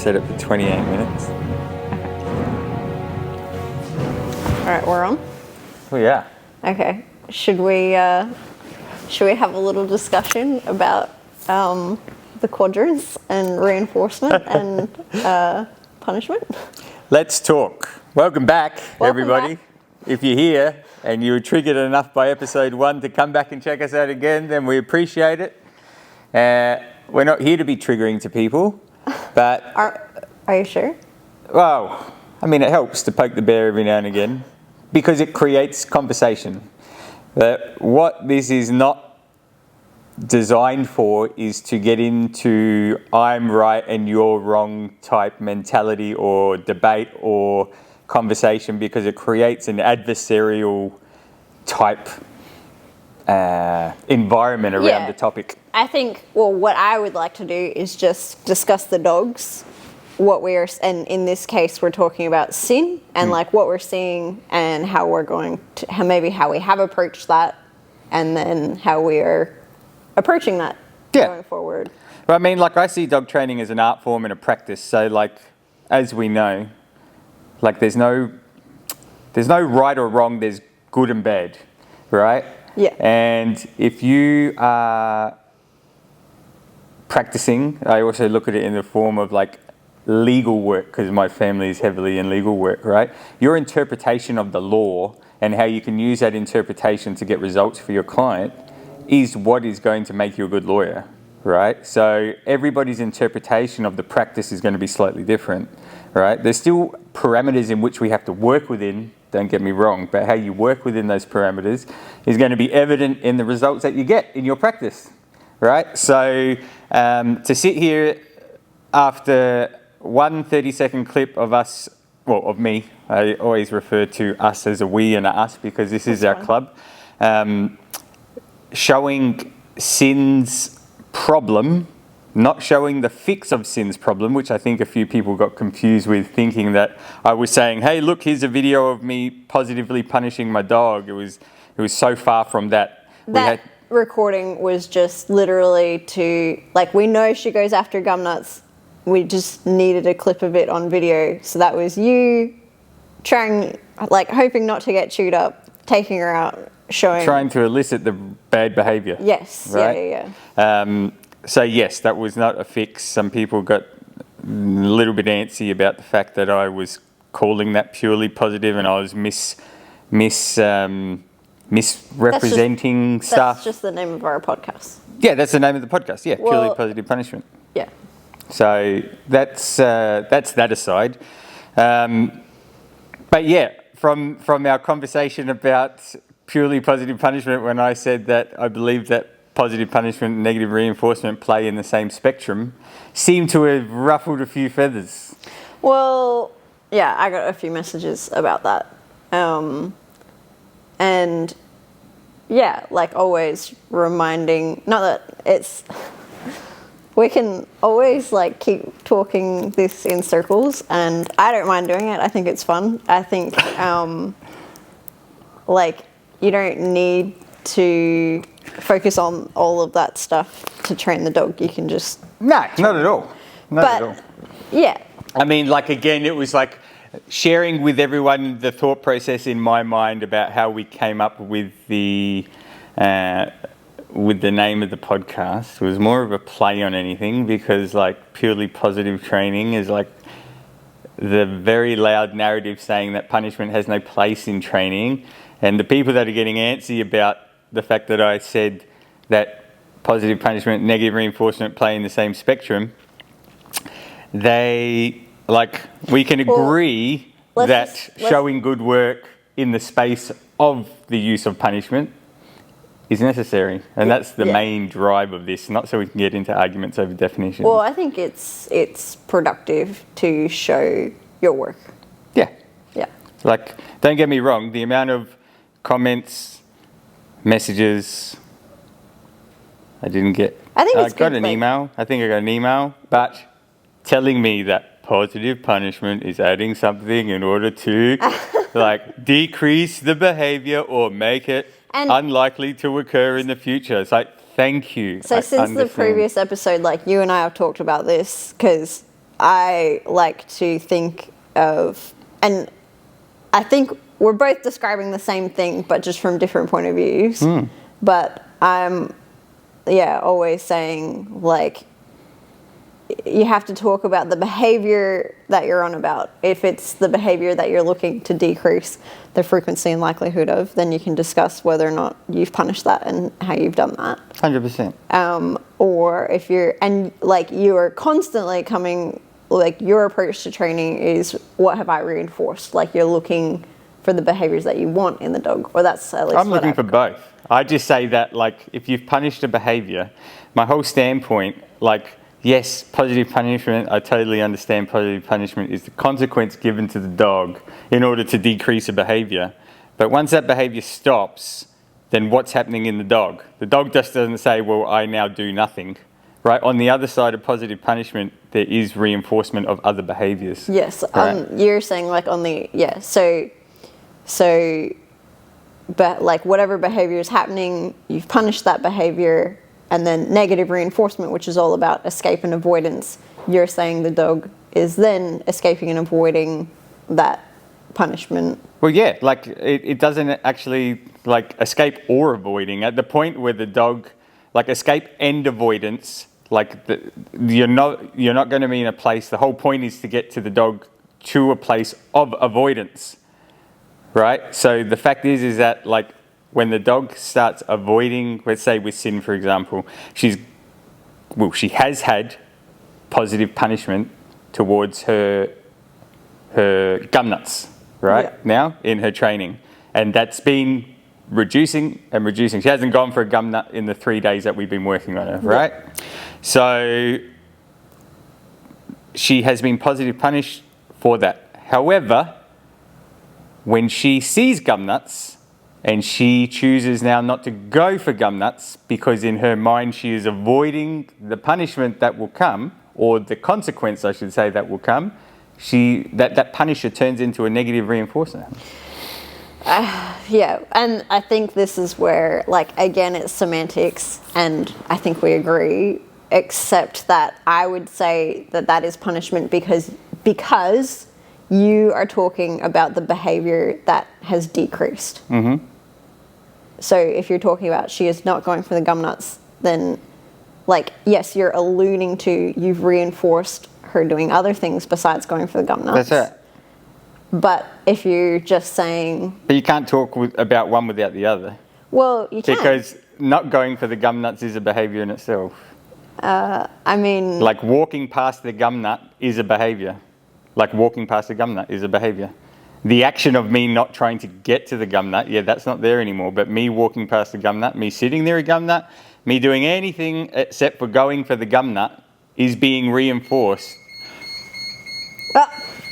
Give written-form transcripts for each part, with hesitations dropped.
set it for 28 minutes. All right, we're on. Oh yeah. Okay. Should we have a little discussion about the quadrants and reinforcement and punishment? Let's talk. Welcome back, everybody. Back. If you're here and you were triggered enough by episode 1 to come back and check us out again, then we appreciate it. We're not here to be triggering to people, but... Are you sure? Well, I mean, it helps to poke the bear every now and again because it creates conversation. What this is not designed for is to get into I'm right and you're wrong type mentality or debate or conversation, because it creates an adversarial type environment around the topic. I think, what I would like to do is just discuss the dogs, and in this case, we're talking about sin and like what we're seeing and how we're going to, how we have approached that, and then how we are approaching that going forward. But I mean, like, I see dog training as an art form and a practice. So, like, as we know, like, there's no right or wrong. There's good and bad, right? Yeah. And if you are practicing, I also look at it in the form of like legal work, because my family is heavily in legal work, right? Your interpretation of the law and how you can use that interpretation to get results for your client is what is going to make you a good lawyer, right? So everybody's interpretation of the practice is going to be slightly different, right? There's still parameters in which we have to work within, don't get me wrong, but how you work within those parameters is going to be evident in the results that you get in your practice, right? So to sit here after one 30-second clip of us, of me, I always refer to us as a we and a us because this is our club, showing sin's problem, not showing the fix of sin's problem, which I think a few people got confused with, thinking that I was saying, hey, look, here's a video of me positively punishing my dog. It was so far from that. Recording was just literally to, like, we know she goes after Gumnuts. We just needed a clip of it on video. So that was you trying, like, hoping not to get chewed up, taking her out, trying to elicit the bad behaviour. Yes, right? Yeah. So yes, that was not a fix. Some people got a little bit antsy about the fact that I was calling that purely positive and I was misrepresenting stuff. That's just the name of our podcast. Yeah, that's the name of the podcast. Yeah, purely positive punishment. Yeah. So that's that aside. But yeah, from our conversation about purely positive punishment, when I said that I believe that positive punishment and negative reinforcement play in the same spectrum, seemed to have ruffled a few feathers. Well, yeah, I got a few messages about that. And yeah, like, always reminding, not that it's, we can always like keep talking this in circles, and I don't mind doing it. I think it's fun. I think like, you don't need to focus on all of that stuff to train the dog. You can just... No, not at all. Not at all. Yeah. I mean, like, again, it was like sharing with everyone the thought process in my mind about how we came up with the name of the podcast. It was more of a play on anything, because like purely positive training is like the very loud narrative saying that punishment has no place in training. And the people that are getting antsy about the fact that I said that positive punishment and negative reinforcement play in the same spectrum, we can agree that showing good work in the space of the use of punishment is necessary. And that's the main drive of this, not so we can get into arguments over definitions. Well, I think it's productive to show your work. Yeah. Yeah. Like, don't get me wrong, the amount of comments, messages, I got an email, but telling me that positive punishment is adding something in order to like decrease the behaviour or make it unlikely to occur in the future. It's like, thank you. So since the previous episode, like, you and I have talked about this, because I like to think of, and I think we're both describing the same thing, but just from different point of views. But I'm, always saying, like, you have to talk about the behavior that you're on about. If it's the behavior that you're looking to decrease the frequency and likelihood of, then you can discuss whether or not you've punished that and how you've done that. 100%. Or if you're constantly coming, like, your approach to training is, what have I reinforced? Like, you're looking for the behaviors that you want in the dog, or that's at least I'm looking for both. I just say that, like, if you've punished a behavior, my whole standpoint, like, yes, positive punishment, I totally understand positive punishment is the consequence given to the dog in order to decrease a behavior. But once that behavior stops, then what's happening in the dog? The dog just doesn't say, well, I now do nothing, right? On the other side of positive punishment, there is reinforcement of other behaviors. Yes, right? You're saying, like, on the, but, like, whatever behavior is happening, you've punished that behavior. And then negative reinforcement, which is all about escape and avoidance. You're saying the dog is then escaping and avoiding that punishment. Well, yeah, like, it doesn't actually, like, escape or avoiding. At the point where the dog, like, escape and avoidance, like, you're not going to be in a place. The whole point is to get to the dog to a place of avoidance, right? So the fact is that, like, when the dog starts avoiding, let's say with Sin, for example, she has had positive punishment towards her Gumnuts, right? Now in her training. And that's been reducing and reducing. She hasn't gone for a Gumnut in the 3 days that we've been working on her, right? So she has been positive punished for that. However, when she sees Gumnuts, and she chooses now not to go for Gumnuts because in her mind she is avoiding the punishment that will come, or the consequence, I should say, that will come. That punisher turns into a negative reinforcer. And I think this is where, like, again, it's semantics, and I think we agree, except that I would say that is punishment because you are talking about the behavior that has decreased. Mm-hmm. So if you're talking about she is not going for the Gumnuts, then, like, yes, you're alluding to you've reinforced her doing other things besides going for the Gumnuts. That's it. But if you're just saying... But you can't talk about one without the other. Well, you can. Because not going for the Gumnuts is a behaviour in itself. I mean... Like, walking past the Gumnut is a behaviour. Like, walking past the Gumnut is a behaviour. The action of me not trying to get to the Gumnut, that's not there anymore. But me walking past the Gumnut, me sitting near a Gumnut, me doing anything except for going for the Gumnut is being reinforced.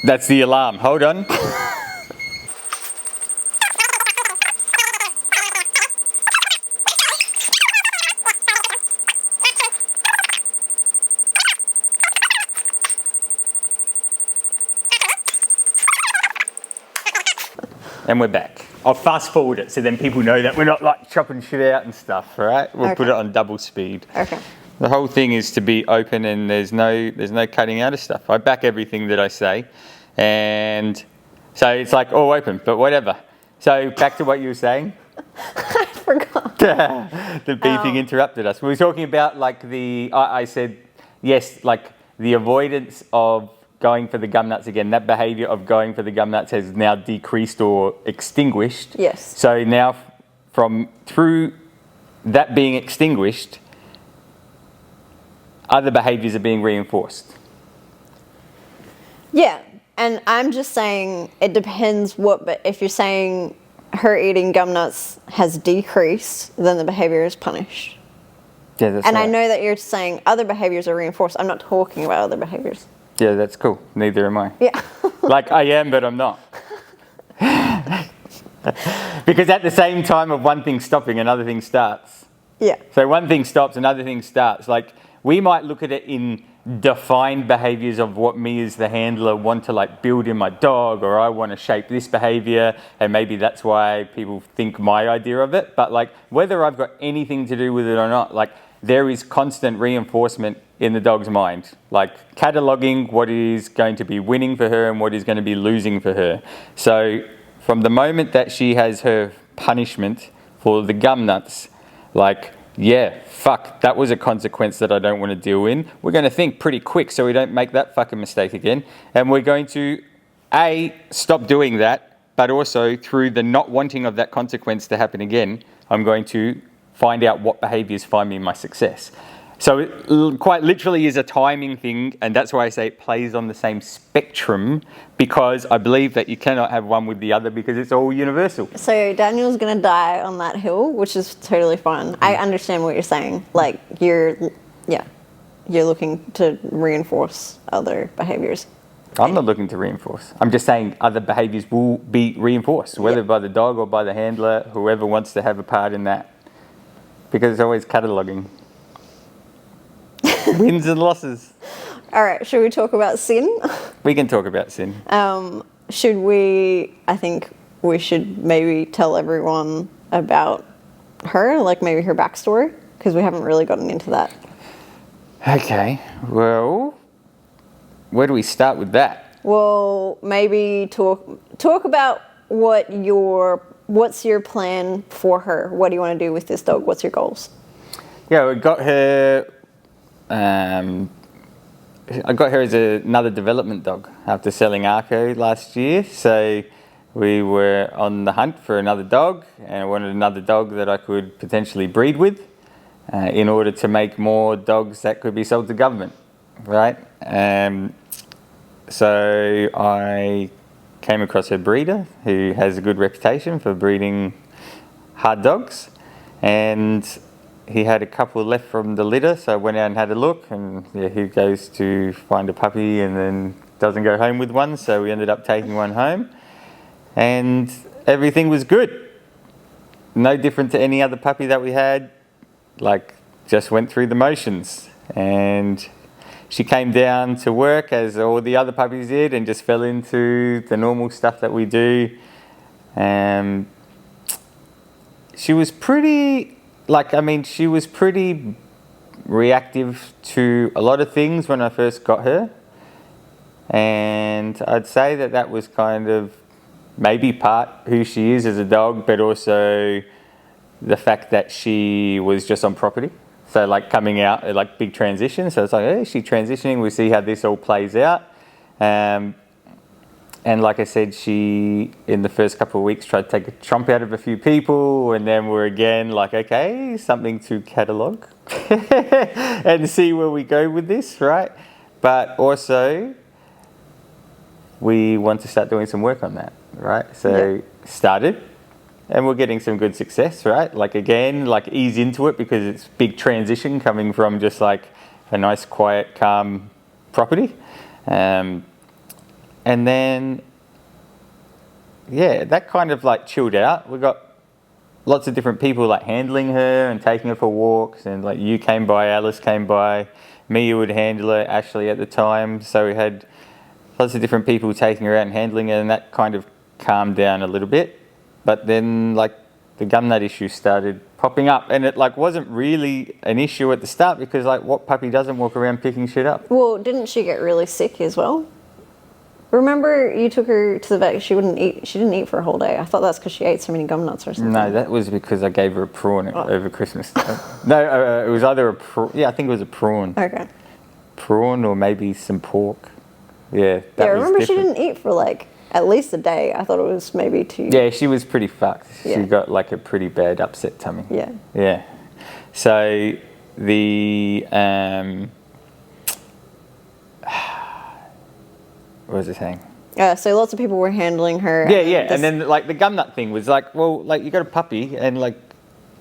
That's the alarm. Hold on. And we're back. I'll fast forward it so then people know that we're not, like, chopping shit out and stuff, all right? We'll put it on double speed. Okay. The whole thing is to be open, and there's no cutting out of stuff. I back everything that I say, and so it's like all open, but whatever. So back to what you were saying. I forgot. The beeping interrupted us. We were talking about, like, I said, yes, like, the avoidance of going for the Gumnuts again, that behaviour of going for the Gumnuts has now decreased or extinguished. Yes. So now through that being extinguished, other behaviours are being reinforced. Yeah, and I'm just saying it depends but if you're saying her eating Gumnuts has decreased, then the behaviour is punished. Yeah, that's and right. I know that you're saying other behaviours are reinforced. I'm not talking about other behaviours. Yeah, that's cool. Neither am I. Yeah. Like, I am, but I'm not. Because at the same time of one thing stopping, another thing starts. Yeah. So one thing stops, another thing starts. Like, we might look at it in defined behaviours of what me as the handler want to, like, build in my dog, or I want to shape this behaviour, and maybe that's why people think my idea of it. But, like, whether I've got anything to do with it or not, like, there is constant reinforcement in the dog's mind, like cataloging what is going to be winning for her and what is going to be losing for her. So from the moment that she has her punishment for the Gumnuts, like, yeah, fuck, that was a consequence that I don't want to deal in. We're going to think pretty quick so we don't make that fucking mistake again. And we're going to, A, stop doing that, but also through the not wanting of that consequence to happen again, I'm going to find out what behaviours find me my success. So it quite literally is a timing thing, and that's why I say it plays on the same spectrum, because I believe that you cannot have one with the other because it's all universal. So Daniel's going to die on that hill, which is totally fine. I understand what you're saying. Like, you're looking to reinforce other behaviours. I'm not looking to reinforce. I'm just saying other behaviours will be reinforced, whether by the dog or by the handler, whoever wants to have a part in that. Because it's always cataloguing. Wins and losses. All right, should we talk about sin? We can talk about sin. Should we, I think we should maybe tell everyone about her, like maybe her backstory, because we haven't really gotten into that. Okay, well, where do we start with that? Well, maybe talk about what's your plan for her? What do you want to do with this dog? What's your goals? Yeah, we got her. I got her as another development dog after selling Arco last year. So we were on the hunt for another dog, and I wanted another dog that I could potentially breed with in order to make more dogs that could be sold to government, right? So I came across her breeder, who has a good reputation for breeding hard dogs, and he had a couple left from the litter, so I went out and had a look, and yeah, he goes to find a puppy and then doesn't go home with one, so we ended up taking one home, and everything was good. No different to any other puppy that we had, like just went through the motions, and she came down to work as all the other puppies did and just fell into the normal stuff that we do. She was pretty reactive to a lot of things when I first got her. And I'd say that was kind of maybe part who she is as a dog, but also the fact that she was just on property. So like coming out, like big transition. So it's like, hey, she's transitioning. We see how this all plays out. And like I said, she, in the first couple of weeks, tried to take a chomp out of a few people. And then we're again like, okay, something to catalogue and see where we go with this, right? But also, we want to start doing some work on that, right? So started, and we're getting some good success, right? Like again, like ease into it because it's big transition coming from just like a nice, quiet, calm property. And then, yeah, that kind of like chilled out. We got lots of different people like handling her and taking her for walks, and like you came by, Alice came by, Mia would handle her, Ashley at the time. So we had lots of different people taking her out and handling her, and that kind of calmed down a little bit. But then like the gumnut issue started popping up, and it like wasn't really an issue at the start because like what puppy doesn't walk around picking shit up? Well, didn't she get really sick as well? Remember you took her to the vet, she didn't eat for a whole day. I thought that's because she ate so many Gumnuts or something. No, that was because I gave her a prawn over Christmas. No, it was either a prawn. Yeah, I think it was a prawn. Okay. Prawn or maybe some pork. Yeah, I remember she didn't eat for like at least a day. I thought it was maybe 2. Yeah, she was pretty fucked. Yeah. She got like a pretty bad upset tummy. Yeah. Yeah. So the what was I saying? So lots of people were handling her. Yeah. And then like the Gumnut thing was like, well, like you got a puppy, and like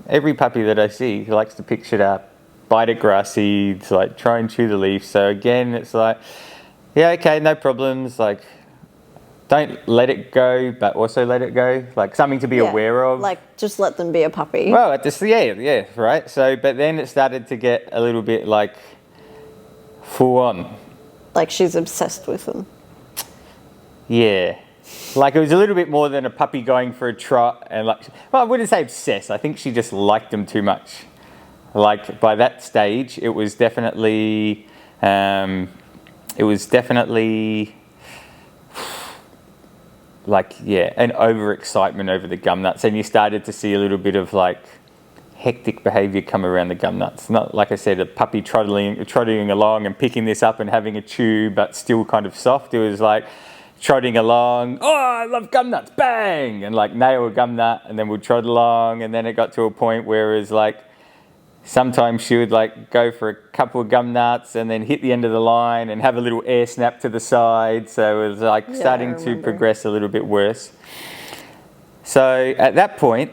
every puppy that I see, he likes to pick shit up, bite at grass seeds, like try and chew the leaf. So again, it's like, yeah, okay, no problems. Like, don't let it go, but also let it go. Like something to be aware of. Like just let them be a puppy. Well, yeah, right. So, but then it started to get a little bit like full on. Like she's obsessed with them. Yeah. Like it was a little bit more than a puppy going for a trot and like, well, I wouldn't say obsessed. I think she just liked them too much. Like by that stage, it was definitely like, yeah, an overexcitement over the Gumnuts, and you started to see a little bit of like hectic behaviour come around the Gumnuts. Not, like I said, a puppy trotting along and picking this up and having a chew, but still kind of soft. It was like trotting along, oh, I love Gumnuts, bang, and like nail a Gumnut, and then we'd trot along, and then it got to a point where it was like, sometimes she would like go for a couple of Gumnuts and then hit the end of the line and have a little air snap to the side. So it was like starting to progress a little bit worse. So at that point,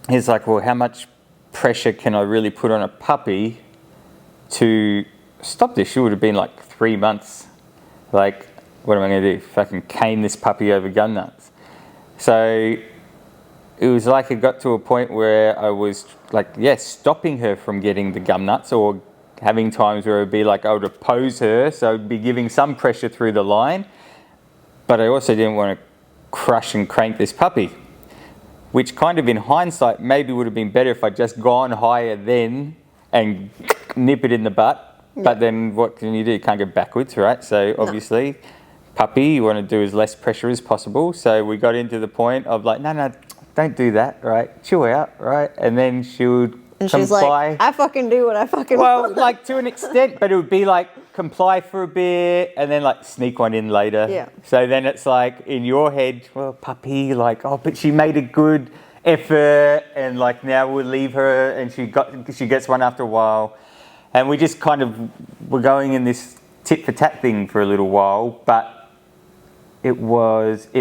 he's like, well, how much pressure can I really put on a puppy to stop this? She would have been like 3 months. Like, what am I going to do? Fucking cane this puppy over Gumnuts. So it was like it got to a point where I was like, stopping her from getting the Gumnuts, or having times where it would be like I would oppose her, so I'd be giving some pressure through the line, but I also didn't want to crush and crank this puppy, which kind of in hindsight maybe would have been better if I'd just gone higher then and nip it in the butt. Yeah. But then what can you do? You can't go backwards, right? So obviously, puppy, you want to do as less pressure as possible. So we got into the point of like, no, don't do that, right? Chill out, right? And then she would comply. She's like, I fucking do what I fucking want. Well, like to an extent, but it would be like comply for a bit and then like sneak one in later. Yeah. So then it's like in your head, well, puppy, like, oh, but she made a good effort, and like now we'll leave her, and she gets one after a while. And we just kind of were going in this tit for tat thing for a little while, but it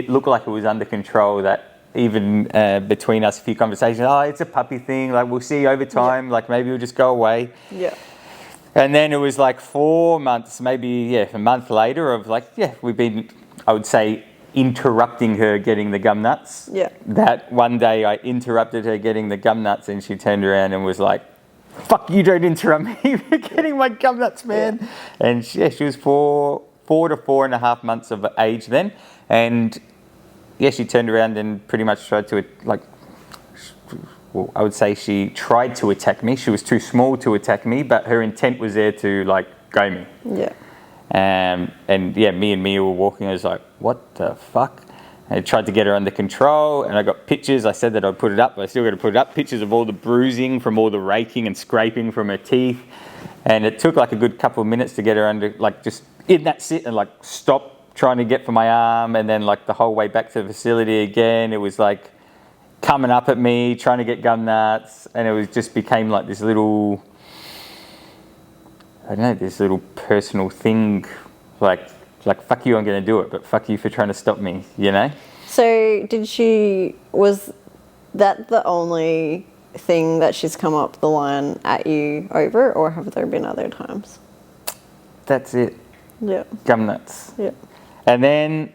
looked like it was under control. That even between us, a few conversations, oh, it's a puppy thing, like we'll see over time, like maybe we'll just go away. Yeah. And then it was like 4 months, maybe, a month later of like, we've been, I would say, interrupting her getting the Gumnuts. Yeah. That one day I interrupted her getting the Gumnuts, and she turned around and was like, fuck, you don't interrupt me for getting my Gumnuts, man. Yeah. And she was 4 to 4.5 months of age then. And she turned around and pretty much tried to, like, well, I would say she tried to attack me. She was too small to attack me, but her intent was there to, like, go me. Yeah. And me and Mia were walking. I was like, what the fuck? I tried to get her under control, and I got pictures. I said that I'd put it up, but I still got to put it up. Pictures of all the bruising from all the raking and scraping from her teeth. And it took like a good couple of minutes to get her under, like, just in that sit and like stop trying to get for my arm, and then like the whole way back to the facility again, it was like coming up at me, trying to get Gumnuts, and it was just became like this little, I don't know, this little personal thing, like fuck you, I'm going to do it, but fuck you for trying to stop me, you know? So was that the only thing that she's come up the line at you over, or have there been other times? That's it. Yeah. Gumnuts. Yeah. And then,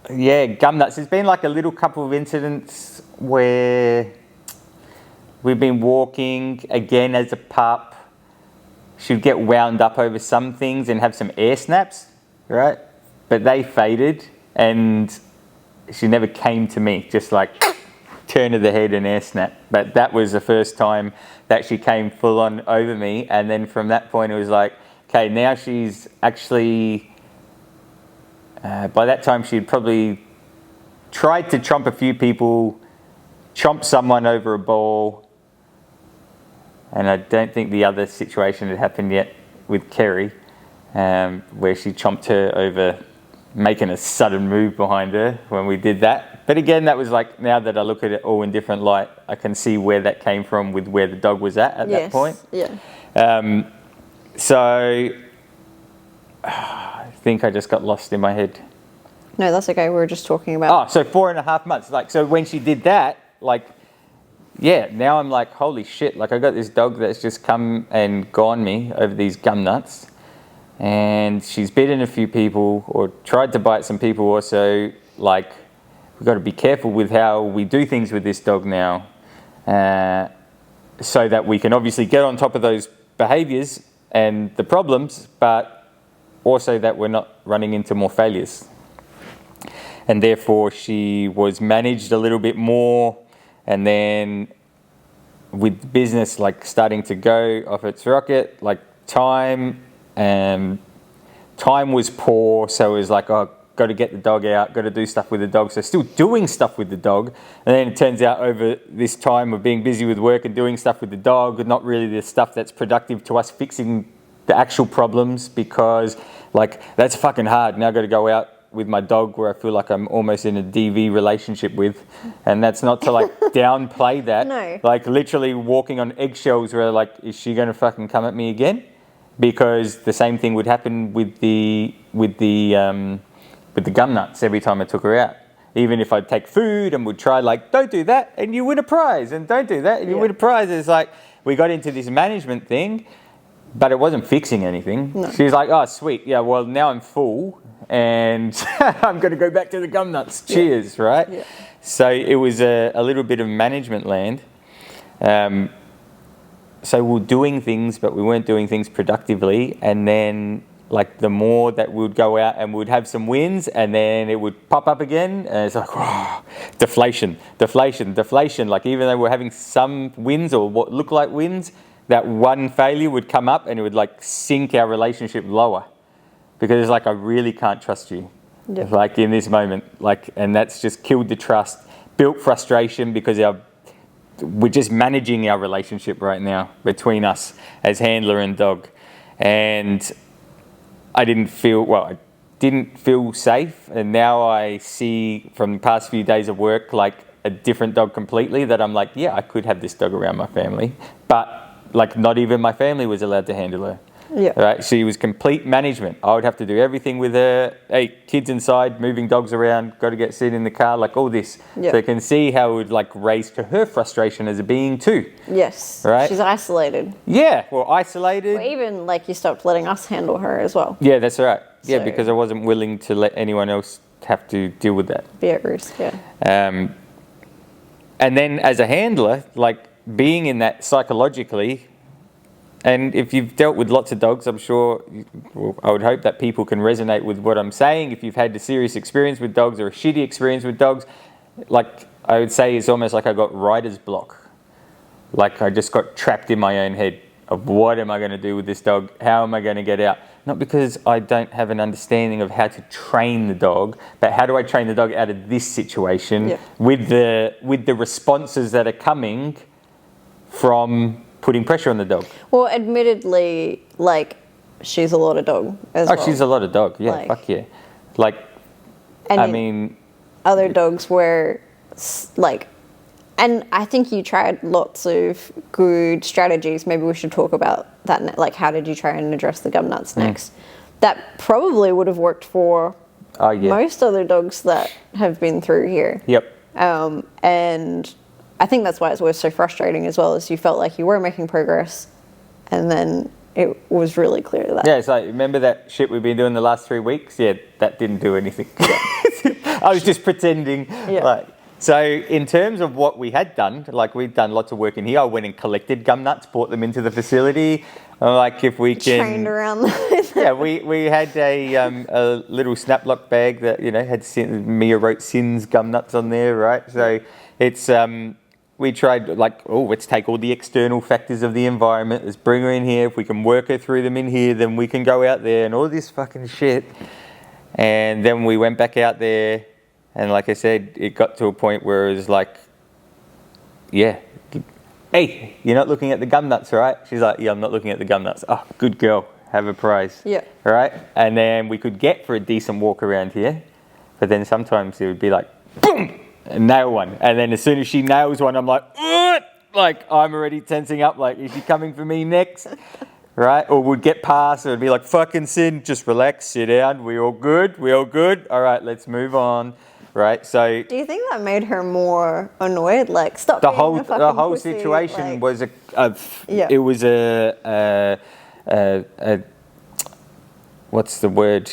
Gumnuts. There's been like a little couple of incidents where we've been walking, again as a pup. She'd get wound up over some things and have some air snaps, right? But they faded, and she never came to me, just like turn of the head and air snap. But that was the first time that she came full on over me. And then from that point, it was like, okay, now she's actually... by that time, she'd probably tried to chomp a few people, chomp someone over a ball, and I don't think the other situation had happened yet with Kerry, where she chomped her over making a sudden move behind her when we did that. But again, that was like, now that I look at it all in different light, I can see where that came from with where the dog was at that point. Yeah. So... I think I just got lost in my head. No, that's okay. We were just talking about... Oh, so 4.5 months. Like, so when she did that, like, now I'm like, holy shit. Like, I got this dog that's just come and gone me over these Gumnuts. And she's bitten a few people, or tried to bite some people also. Like, we've got to be careful with how we do things with this dog now. So that we can obviously get on top of those behaviours and the problems, but... also that we're not running into more failures. And therefore she was managed a little bit more, and then with business like starting to go off its rocket, like time was poor, so it was like, oh, got to get the dog out, got to do stuff with the dog. So still doing stuff with the dog. And then it turns out over this time of being busy with work and doing stuff with the dog, not really the stuff that's productive to us fixing the actual problems, because like that's fucking hard. Now I've got to go out with my dog where I feel like I'm almost in a DV relationship with. And that's not to like downplay that. No. Like literally walking on eggshells where like, is she going to fucking come at me again? Because the same thing would happen with the Gumnuts every time I took her out. Even if I'd take food and would try like, don't do that and you win a prize, and don't do that and you win a prize. It's like, we got into this management thing, but it wasn't fixing anything. No. She's like, oh, sweet. Yeah, well, now I'm full and I'm going to go back to the Gumnuts. Cheers, right? Yeah. So it was a little bit of management land. So we were doing things, but we weren't doing things productively. And then like the more that we would go out and we'd have some wins, and then it would pop up again, and it's like, oh, deflation. Like even though we're having some wins or what look like wins, that one failure would come up and it would like sink our relationship lower, because it's like, I really can't trust you. Yeah. Like in this moment, like, and that's just killed the trust, built frustration, because we're just managing our relationship right now between us as handler and dog. And I didn't feel safe. And now I see from the past few days of work, like a different dog completely, that I'm like, yeah, I could have this dog around my family. But like not even my family was allowed to handle her. Yeah. Right. She was complete management. I would have to do everything with her. Hey, kids inside, moving dogs around, got to get seated in the car, like all this. Yeah. So you can see how it would like raise to her frustration as a being too. Yes. Right. She's isolated. Yeah. Well, isolated. Or even like you stopped letting us handle her as well. Yeah, that's right. Yeah, because I wasn't willing to let anyone else have to deal with that. Be at risk. Yeah. And then as a handler, like being in that psychologically. And if you've dealt with lots of dogs, I'm sure, I would hope that people can resonate with what I'm saying. If you've had a serious experience with dogs or a shitty experience with dogs, like I would say it's almost like I got writer's block. Like I just got trapped in my own head of what am I going to do with this dog? How am I going to get out? Not because I don't have an understanding of how to train the dog, but how do I train the dog out of this situation with the responses that are coming from putting pressure on the dog. Well, admittedly, like, she's a lot of dog as well. Oh, she's a lot of dog. Yeah, like, fuck yeah. Like, I mean... Other dogs were, like... And I think you tried lots of good strategies. Maybe we should talk about that. Like, how did you try and address the Gumnuts next? That probably would have worked for most other dogs that have been through here. Yep. And... I think that's why it was so frustrating as well, as you felt like you were making progress, and then it was really clear that. Yeah, it's like, remember that shit we've been doing the last 3 weeks? Yeah, that didn't do anything. I was just pretending. Yeah. Like, so in terms of what we had done, like we'd done lots of work in here. I went and collected Gumnuts, brought them into the facility. Like if we can... Trained around them. Yeah, we had a little snaplock bag that, you know, had Mia wrote Sin's Gumnuts on there, right? So it's... we tried like, let's take all the external factors of the environment, let's bring her in here. If we can work her through them in here, then we can go out there and all this fucking shit. And then we went back out there, and like I said, it got to a point where it was like, yeah, hey, you're not looking at the Gumnuts, right? She's like, yeah, I'm not looking at the Gumnuts. Oh, good girl, have a prize. Yeah. Right? And then we could get for a decent walk around here, but then sometimes it would be like, boom! And nail one, and then as soon as she nails one, I'm like, ugh! Like I'm already tensing up. Like, is she coming for me next? Right? Or would get past, and it'd be like, fucking Sin, just relax, sit down. We all good? All right, let's move on. Right? So, do you think that made her more annoyed? Like, stop. The whole pussy, situation like, was it was a what's the word?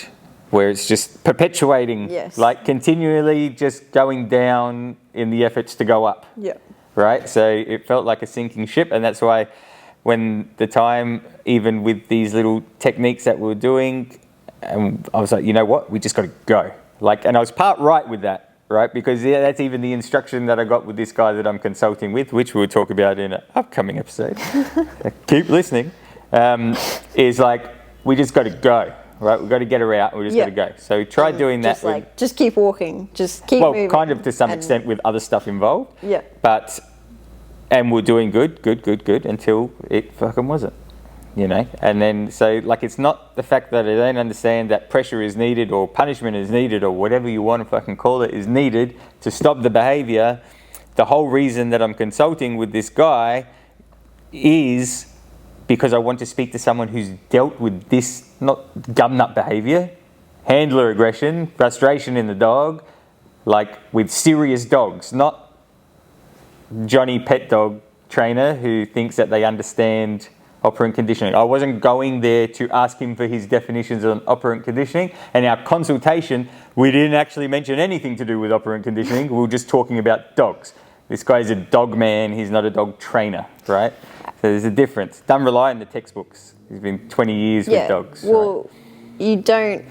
Where it's just perpetuating, like continually just going down in the efforts to go up. Yeah. Right? So it felt like a sinking ship, and that's why when the time, even with these little techniques that we were doing, I was like, you know what? We just got to go. Like, and I was part right with that, right? Because that's even the instruction that I got with this guy that I'm consulting with, which we'll talk about in an upcoming episode. Keep listening. Is like, we just got to go, right? We've got to get her out. We just got to go. So try doing that. Just keep walking. Just keep moving. Well, kind of to some extent with other stuff involved. Yeah. And we're doing good until it fucking wasn't. You know, and then so like it's not the fact that I don't understand that pressure is needed or punishment is needed or whatever you want to fucking call it is needed to stop the behaviour. The whole reason that I'm consulting with this guy is because I want to speak to someone who's dealt with this, not gumnut behaviour, handler aggression, frustration in the dog, like with serious dogs, not Johnny pet dog trainer who thinks that they understand operant conditioning. I wasn't going there to ask him for his definitions on operant conditioning. And our consultation, we didn't actually mention anything to do with operant conditioning. We were just talking about dogs. This guy's a dog man. He's not a dog trainer, right? So there's a difference. Don't rely on the textbooks. He's been 20 years with dogs. Well, you don't...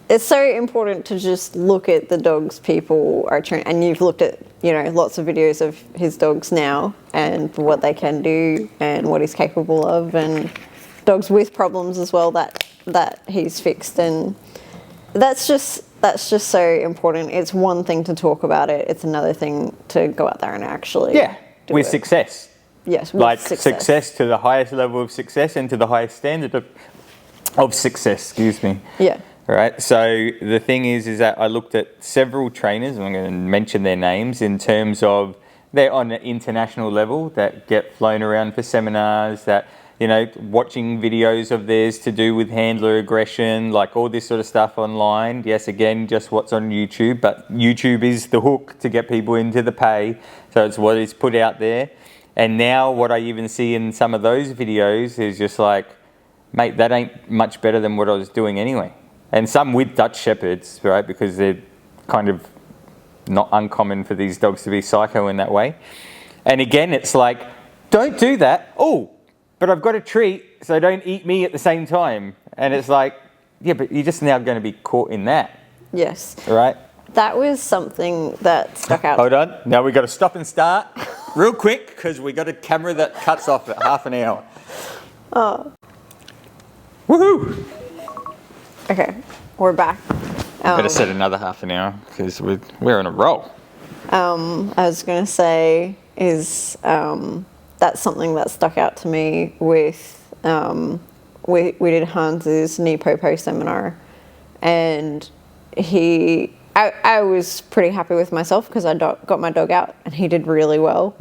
It's so important to just look at the dogs people are training. And you've looked at, you know, lots of videos of his dogs now and what they can do and what he's capable of, and dogs with problems as well that he's fixed. And that's just so important. It's one thing to talk about it. It's another thing to go out there and actually do with it. success. Yes, with like success to the highest level of success and to the highest standard of success. Excuse me. Yeah. Right. So the thing is that I looked at several trainers, and I'm going to mention their names in terms of they're on an international level that get flown around for seminars, that, you know, watching videos of theirs to do with handler aggression, like all this sort of stuff online. Yes, again, just what's on YouTube, but YouTube is the hook to get people into the pay. So it's what is put out there. And now what I even see in some of those videos is just like, mate, that ain't much better than what I was doing anyway. And some with Dutch Shepherds, right, because they're kind of not uncommon for these dogs to be psycho in that way. And again, it's like, don't do that. Oh, but I've got a treat, so don't eat me at the same time. And it's like, yeah, but you're just now going to be caught in that. Yes. Right? That was something that stuck out. Hold on. Now we've got to stop and start real quick because we got a camera that cuts off at half an hour. Oh. Woohoo! Okay, we're back. Better set another half an hour because we're on a roll. I was going to say is that's something that stuck out to me with we did Hans's knee popo seminar, and I was pretty happy with myself because I got my dog out and he did really well.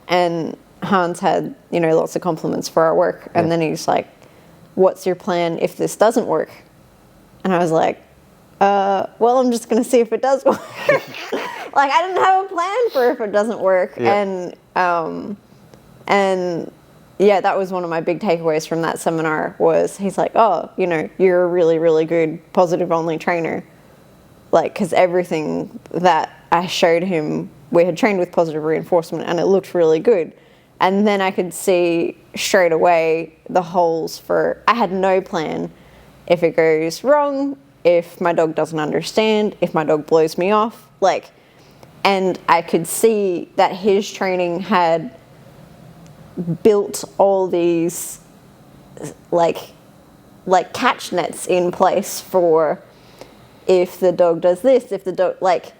And Hans had, you know, lots of compliments for our work, and then he's like, "What's your plan if this doesn't work?" And I was like, well, I'm just going to see if it does work. Like, I didn't have a plan for if it doesn't work. Yeah. And yeah, that was one of my big takeaways from that seminar was he's like, oh, you know, you're a really, really good positive only trainer. Like, because everything that I showed him, we had trained with positive reinforcement and it looked really good. And then I could see straight away the holes for, I had no plan. If it goes wrong, if my dog doesn't understand, if my dog blows me off, like, and I could see that his training had built all these like catch nets in place for if the dog does this, if the dog, like,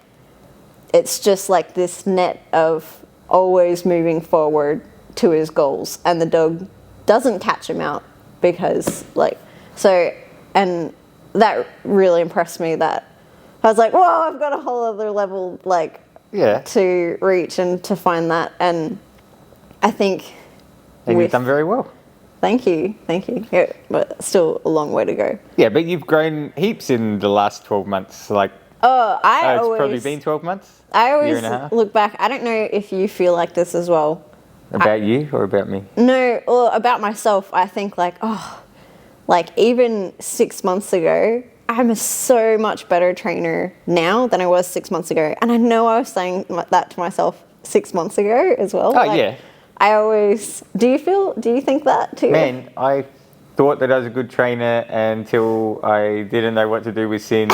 it's just like this net of always moving forward to his goals, and the dog doesn't catch him out because, like, so. And that really impressed me that I was like, whoa, I've got a whole other level, like, to reach and to find that. And I think... you've done very well. Thank you. Yeah, but still a long way to go. Yeah, but you've grown heaps in the last 12 months. Like, it's probably been 12 months? I always look back. I don't know if you feel like this as well. About you or about me? No, well, about myself. I think, like, like, even 6 months ago, I'm a so much better trainer now than I was 6 months ago. And I know I was saying that to myself 6 months ago as well. Oh, like, yeah. I always... Do you think that too? Man, I thought that I was a good trainer until I didn't know what to do with sin.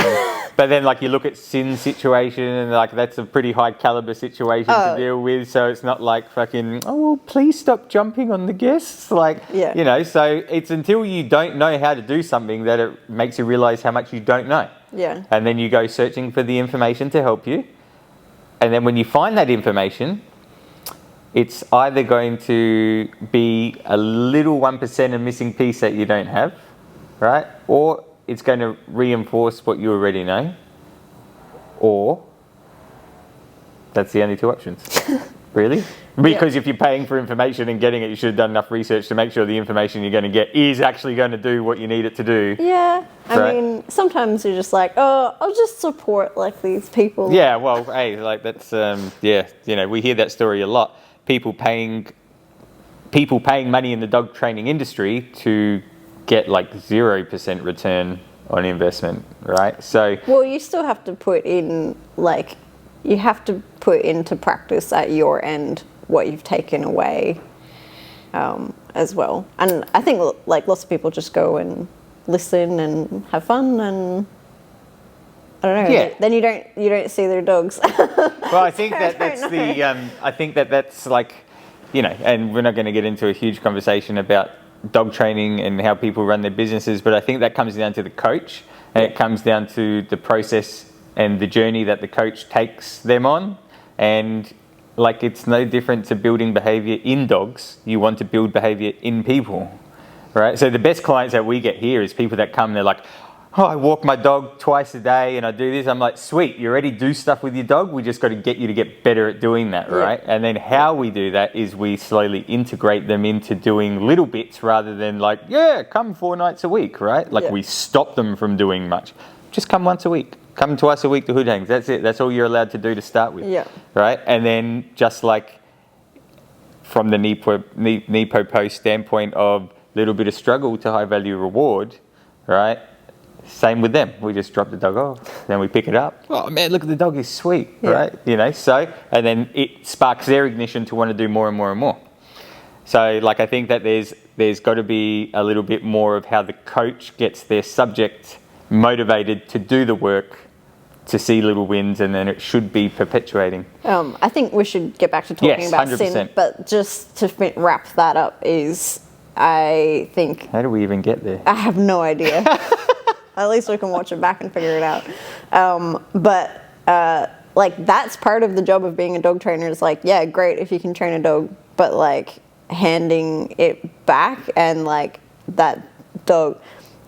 But then, like, you look at Sin's situation, and like that's a pretty high caliber situation to deal with. So it's not like fucking, oh, please stop jumping on the guests. Like, you know. So it's until you don't know how to do something that it makes you realize how much you don't know. Yeah. And then you go searching for the information to help you. And then when you find that information, it's either going to be a little 1% of missing piece that you don't have, right? Or it's going to reinforce what you already know, or that's the only two options. Really? Because if you're paying for information and getting it, you should have done enough research to make sure the information you're going to get is actually going to do what you need it to do. Yeah. I mean, sometimes you're just like, oh, I'll just support like these people. Yeah, well, hey, like that's, yeah, you know, we hear that story a lot. People paying money in the dog training industry to get like 0% return on investment, right? So, well, you still have to put in, like, you have to put into practice at your end what you've taken away as well. And I think like lots of people just go and listen and have fun, and I don't know. Yeah. Then you don't see their dogs. well, I think I think that's like, you know, and we're not going to get into a huge conversation about dog training and how people run their businesses, but I think that comes down to the coach, and it comes down to the process and the journey that the coach takes them on. And like, it's no different to building behavior in dogs. You want to build behavior in people, right? So the best clients that we get here is people that come, they're like, oh, I walk my dog twice a day and I do this. I'm like, sweet, you already do stuff with your dog. We just got to get you to get better at doing that, right? And then how we do that is we slowly integrate them into doing little bits rather than like, yeah, come 4 nights a week, right? Like we stop them from doing much. Just come once a week. Come twice a week to Hood Hangs. That's it. That's all you're allowed to do to start with. Yeah. Right? And then just like from the Nepo post standpoint of little bit of struggle to high value reward, right? Same with them. We just drop the dog off, then we pick it up. Oh man, look at the dog, is sweet, right? You know, so, and then it sparks their ignition to want to do more and more and more. So like, I think that there's got to be a little bit more of how the coach gets their subject motivated to do the work, to see little wins, and then it should be perpetuating. I think we should get back to talking about 100%. sin, but just to wrap that up is, I think... How do we even get there? I have no idea. At least we can watch it back and figure it out. Like, that's part of the job of being a dog trainer. Is like, yeah, great if you can train a dog, but like handing it back, and like that dog,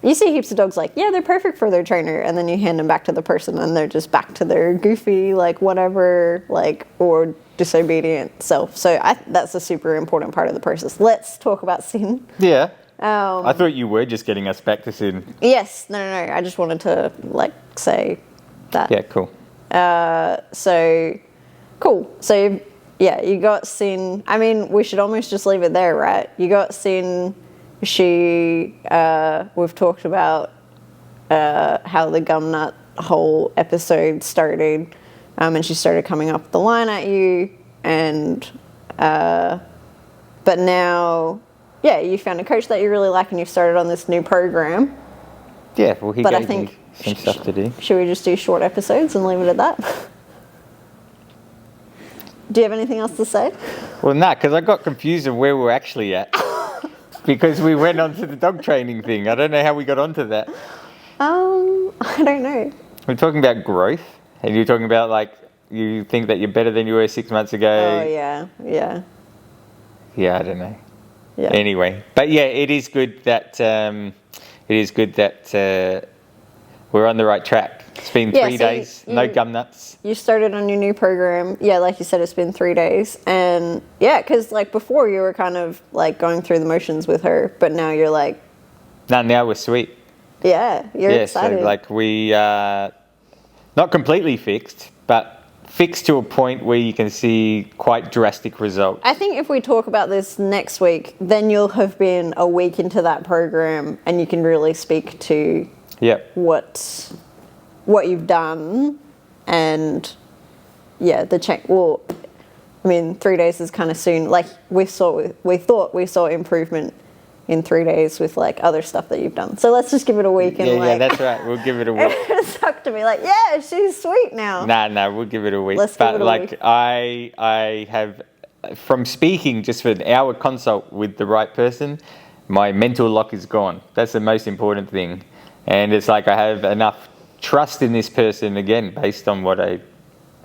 you see heaps of dogs like, yeah, they're perfect for their trainer, and then you hand them back to the person and they're just back to their goofy, like whatever, like, or disobedient self. So that's a super important part of the process. Let's talk about sin. Yeah. I thought you were just getting us back to sin. Yes. No. I just wanted to like say that. Yeah, cool. So cool. So yeah, you got sin. I mean, we should almost just leave it there, right? You got sin. We've talked about how the Gumnut whole episode started, and she started coming up the line at you, and but now, yeah, you found a coach that you really like, and you've started on this new program. Yeah, well, he gave me some stuff to do. Should we just do short episodes and leave it at that? Do you have anything else to say? Well, nah, because I got confused of where we're actually at. Because we went on to the dog training thing. I don't know how we got onto that. I don't know. We're talking about growth, and you're talking about like, you think that you're better than you were 6 months ago. Oh yeah. Yeah, I don't know. Yeah. Anyway, but yeah, it is good that we're on the right track. It's been 3 days, no Gumnuts. You started on your new program. Yeah, like you said, it's been 3 days. And yeah, because like before you were kind of like going through the motions with her, but now you're like... Now we're sweet. Yeah, you're excited. So like we are not completely fixed, but fixed to a point where you can see quite drastic results. I think if we talk about this next week, then you'll have been a week into that program and you can really speak to what you've done, and yeah, the check. Well, I mean, 3 days is kind of soon. Like we thought we saw improvement in 3 days with like other stuff that you've done. So let's just give it a week and Yeah, that's right. We'll give it a week. it's suck to be like, yeah, she's sweet now. Nah, we'll give it a week. Let's but give it a like week. I have, from speaking just for an hour consult with the right person, my mental lock is gone. That's the most important thing. And it's like I have enough trust in this person, again, based on what I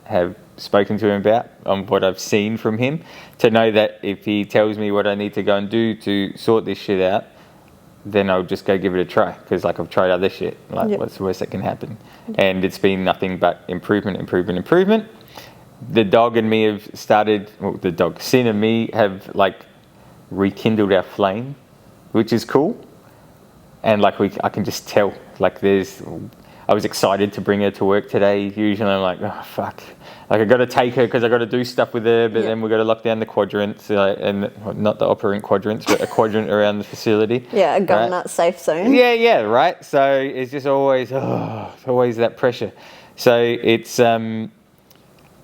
have spoken to him about, on what I've seen from him, to know that if he tells me what I need to go and do to sort this shit out, then I'll just go give it a try. Because like I've tried other shit. Like what's the worst that can happen? And it's been nothing but improvement. The dog and me have started, Sin and me have like rekindled our flame, which is cool. And like I can just tell, like I was excited to bring her to work today. Usually I'm like, oh fuck, like I got to take her because I got to do stuff with her, but then we got to lock down the quadrants, and not the operant quadrants, but a quadrant around the facility. Yeah, a Gumnuts safe zone. Yeah, right. So it's just always that pressure. So it's today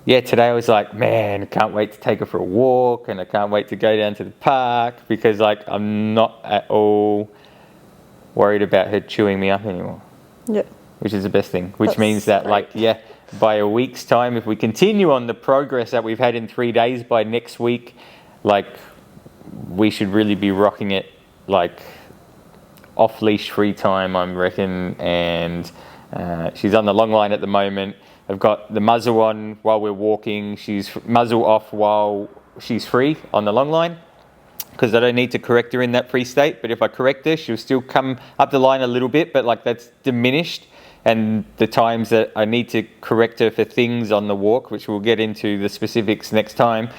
I was like, man, I can't wait to take her for a walk, and I can't wait to go down to the park because like I'm not at all worried about her chewing me up anymore. Yep. Which is the best thing. Which means that great. by a week's time, if we continue on the progress that we've had in 3 days, by next week, like we should really be rocking it like off leash free time, I reckon. And she's on the long line at the moment. I've got the muzzle on while we're walking. She's muzzle off while she's free on the long line, because I don't need to correct her in that free state. But if I correct her, she'll still come up the line a little bit, but like that's diminished. And the times that I need to correct her for things on the walk, which we'll get into the specifics next time,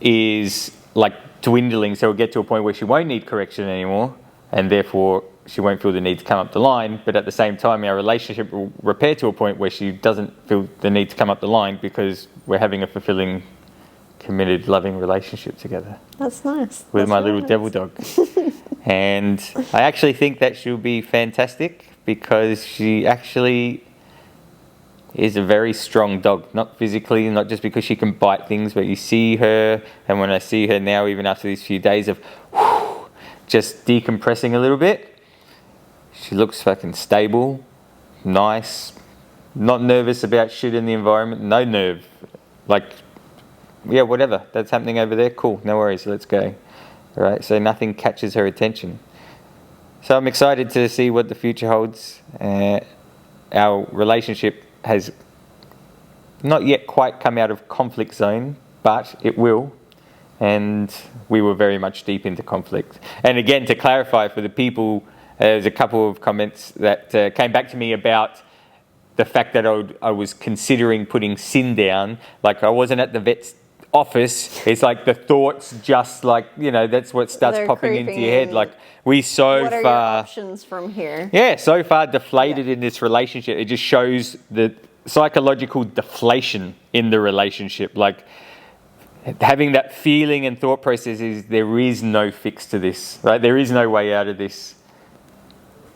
is like dwindling. So we'll get to a point where she won't need correction anymore, and therefore she won't feel the need to come up the line. But at the same time, our relationship will repair to a point where she doesn't feel the need to come up the line because we're having a fulfilling, committed, loving relationship together. That's nice. With my little devil dog. And I actually think that she'll be fantastic because she actually is a very strong dog. Not physically, not just because she can bite things, but you see her, and when I see her now, even after these few days of just decompressing a little bit, she looks fucking stable, nice, not nervous about shit in the environment, no nerve. Like, yeah, whatever, that's happening over there, cool, no worries, let's go. All right, so nothing catches her attention. So I'm excited to see what the future holds. Our relationship has not yet quite come out of conflict zone, but it will. And we were very much deep into conflict. And again, to clarify for the people, there's a couple of comments that came back to me about the fact that I was considering putting Sin down. Like I wasn't at the vet's office. It's like the thoughts just like, that's what starts popping into your head. Like we what are your options from here? Yeah, so far deflated in this relationship. It just shows the psychological deflation in the relationship. Like having that feeling and thought process is there is no fix to this, right? There is no way out of this.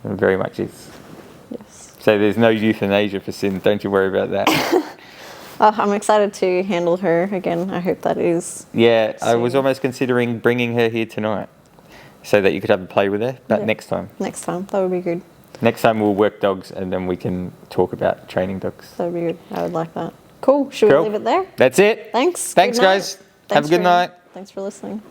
It very much is. Yes. So there's no euthanasia for Sin. Don't you worry about that. I'm excited to handle her again. I hope that is. Yeah, soon. I was almost considering bringing her here tonight so that you could have a play with her. But next time. Next time. That would be good. Next time we'll work dogs and then we can talk about training dogs. That would be good. I would like that. Cool. Should we leave it there? That's it. Thanks. Thanks, guys. Have a good night. Thanks for listening.